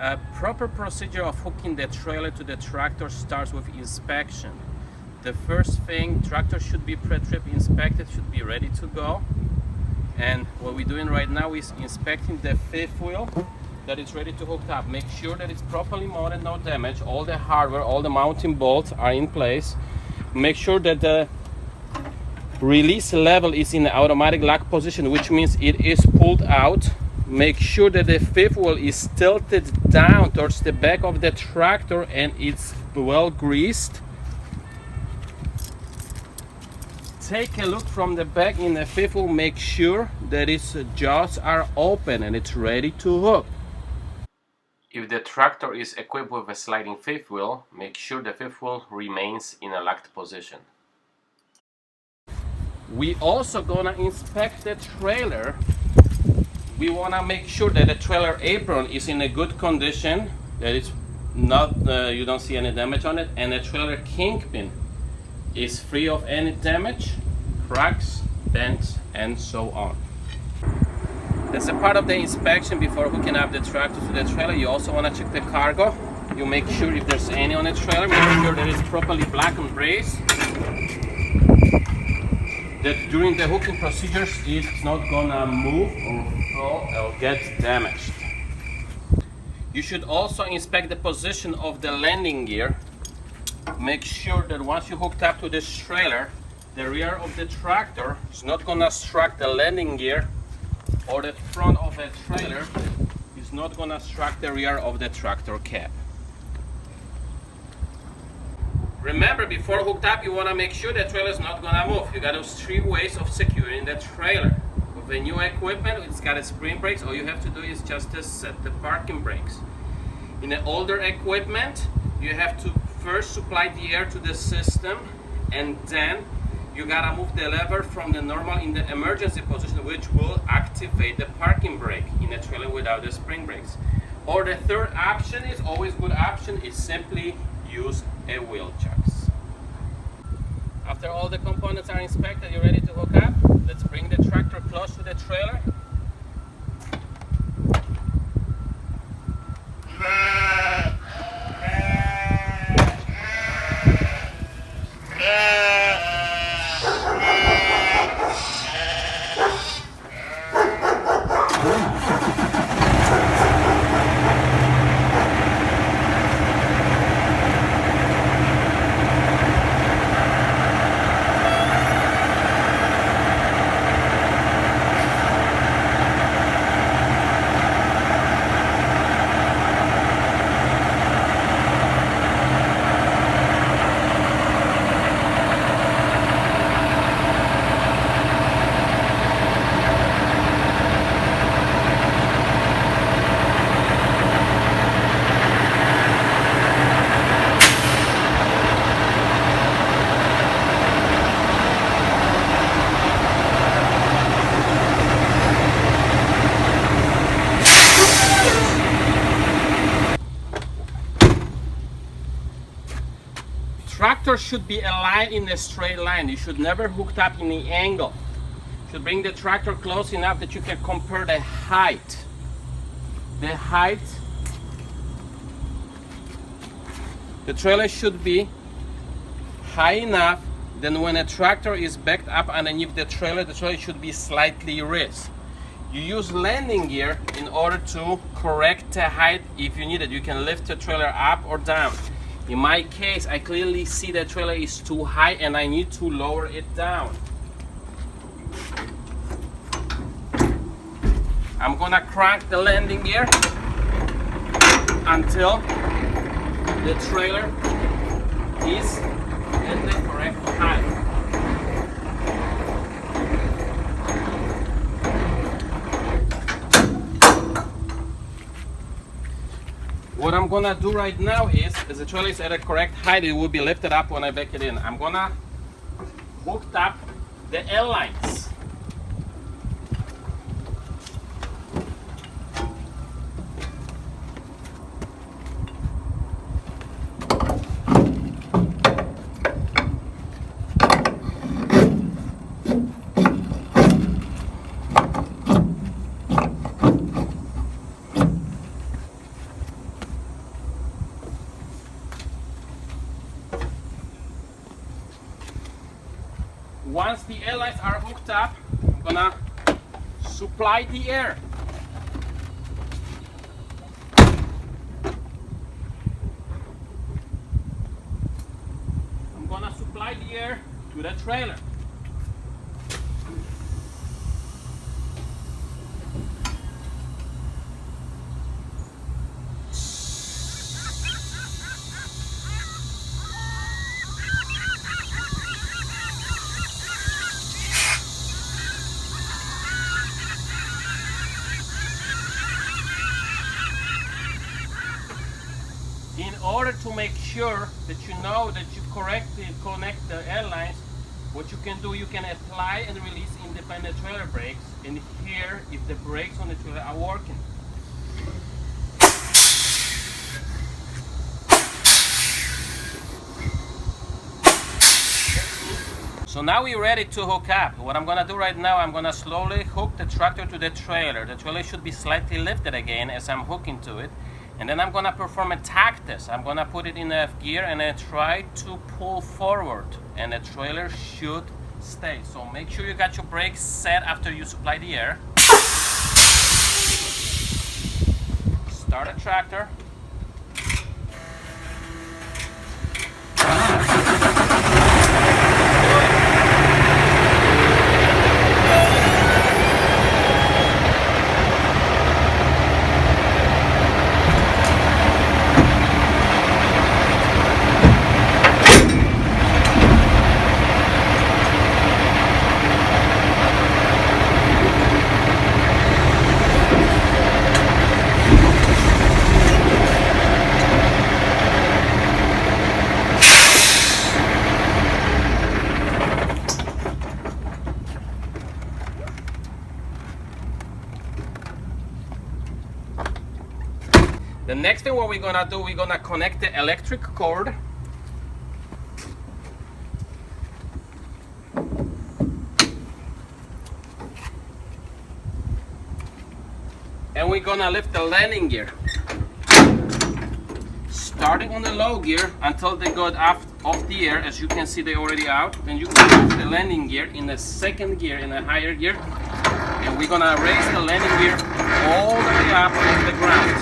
A proper procedure of hooking the trailer to the tractor starts with inspection. The first thing, tractor should be pre-trip inspected, should be ready to go. And what we're doing right now is inspecting the fifth wheel that is ready to hook up. Make sure that it's properly mounted, no damage. All the hardware, all the mounting bolts are in place. Make sure that the release level is in the automatic lock position, which means it is pulled out. Make sure that the fifth wheel is tilted down towards the back of the tractor and it's well greased. Take a look from the back in the fifth wheel. Make sure that its jaws are open and it's ready to hook. If the tractor is equipped with a sliding fifth wheel, make sure the fifth wheel remains in a locked position. We also gonna inspect the trailer. We want to make sure that the trailer apron is in a good condition, that it's not, you don't see any damage on it, and the trailer kingpin is free of any damage, cracks, dents, and so on. As a part of the inspection before hooking up the tractor to the trailer, you also want to check the cargo. You make sure if there's any on the trailer, make sure that it's properly black and braced. That during the hooking procedures it's not gonna move or fall or get damaged. You should also inspect the position of the landing gear. Make sure that once you hooked up to this trailer, the rear of the tractor is not gonna strike the landing gear, or the front of the trailer is not gonna strike the rear of the tractor cab. Remember, before hooked up, you want to make sure the trailer is not going to move. You got those three ways of securing the trailer. With the new equipment, it's got a spring brakes. All you have to do is just to set the parking brakes. In the older equipment, you have to first supply the air to the system, and then you got to move the lever from the normal in the emergency position, which will activate the parking brake in a trailer without the spring brakes. Or the third option is always good option, is simply use a wheel chucks. After all the components are inspected, you're ready to hook up. Let's bring the tractor close to the trailer. Tractor should be aligned in a straight line. You should never hook up in the angle. You should bring the tractor close enough that you can compare the height. The trailer should be high enough that when a tractor is backed up underneath the trailer should be slightly raised. You use landing gear in order to correct the height if you need it. You can lift the trailer up or down. In my case, I clearly see the trailer is too high and I need to lower it down. I'm gonna crank the landing gear until the trailer is at the correct height. What I'm gonna do right now is, as the trailer is at a correct height, it will be lifted up when I back it in. I'm gonna hook up the L lines. Once the air lines are hooked up, I'm gonna supply the air. I'm gonna supply the air to the trailer. In order to make sure that you know that you correctly connect the air lines, what you can do, you can apply and release independent trailer brakes, and hear if the brakes on the trailer are working. So now we're ready to hook up. What I'm gonna do right now, I'm gonna slowly hook the tractor to the trailer. The trailer should be slightly lifted again as I'm hooking to it. And then I'm gonna perform a tach test. I'm gonna put it in F gear and then try to pull forward, and the trailer should stay. So make sure you got your brakes set after you supply the air. Start the tractor. The next thing what we're gonna do, we're gonna connect the electric cord. And we're gonna lift the landing gear. Starting on the low gear until they go off the air. As you can see, they're already out. Then you can move the landing gear in the second gear, in a higher gear. And we're gonna raise the landing gear all the way up to the ground.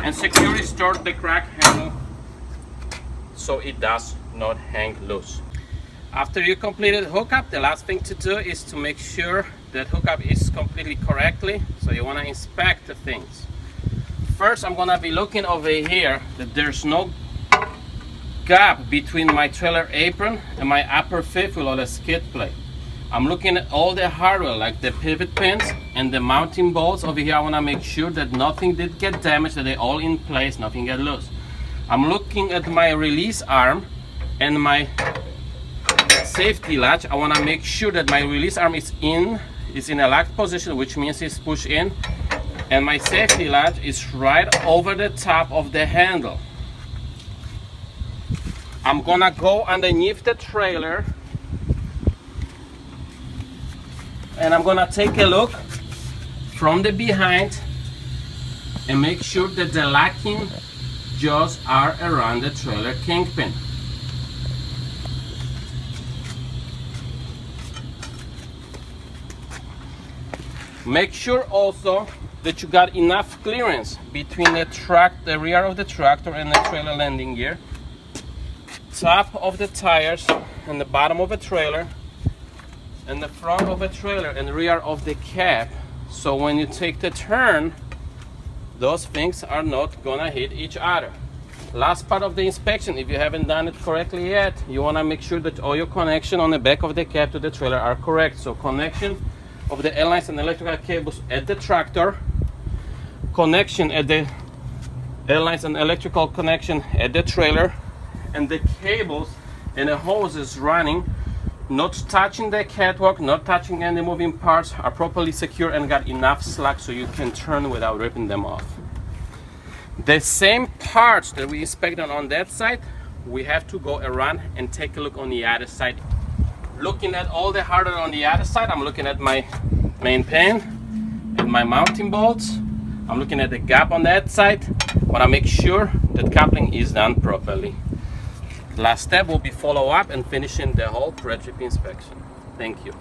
And securely store the crack handle so it does not hang loose. After you completed hookup, the last thing to do is to make sure that hookup is completely correctly. So you want to inspect the things. First, I'm gonna be looking over here that there's no gap between my trailer apron and my upper fifth wheel or the skid plate. I'm looking at all the hardware, like the pivot pins and the mounting bolts over here. I want to make sure that nothing did get damaged, that they're all in place, nothing get loose. I'm looking at my release arm and my safety latch. I want to make sure that my release arm is in a locked position, which means it's pushed in, and my safety latch is right over the top of the handle. I'm gonna go underneath the trailer and I'm gonna take a look from the behind and make sure that the locking jaws are around the trailer kingpin. Make sure also that you got enough clearance between the rear of the tractor and the trailer landing gear, top of the tires and the bottom of the trailer, and the front of the trailer and rear of the cab, so when you take the turn, those things are not gonna hit each other. Last part of the inspection, if you haven't done it correctly yet, you wanna make sure that all your connection on the back of the cab to the trailer are correct. So connection of the airlines and electrical cables at the tractor, connection at the airlines and electrical connection at the trailer, and the cables and the hoses running, not touching the catwalk, not touching any moving parts, are properly secure and got enough slack so you can turn without ripping them off. The same parts that we inspected on that side, we have to go around and take a look on the other side. looking at all the hardware on the other side. I'm looking at my main pin and my mounting bolts. I'm looking at the gap on that side. Want to make sure that coupling is done properly. Last step will be follow up and finishing the whole pre-trip inspection. Thank you.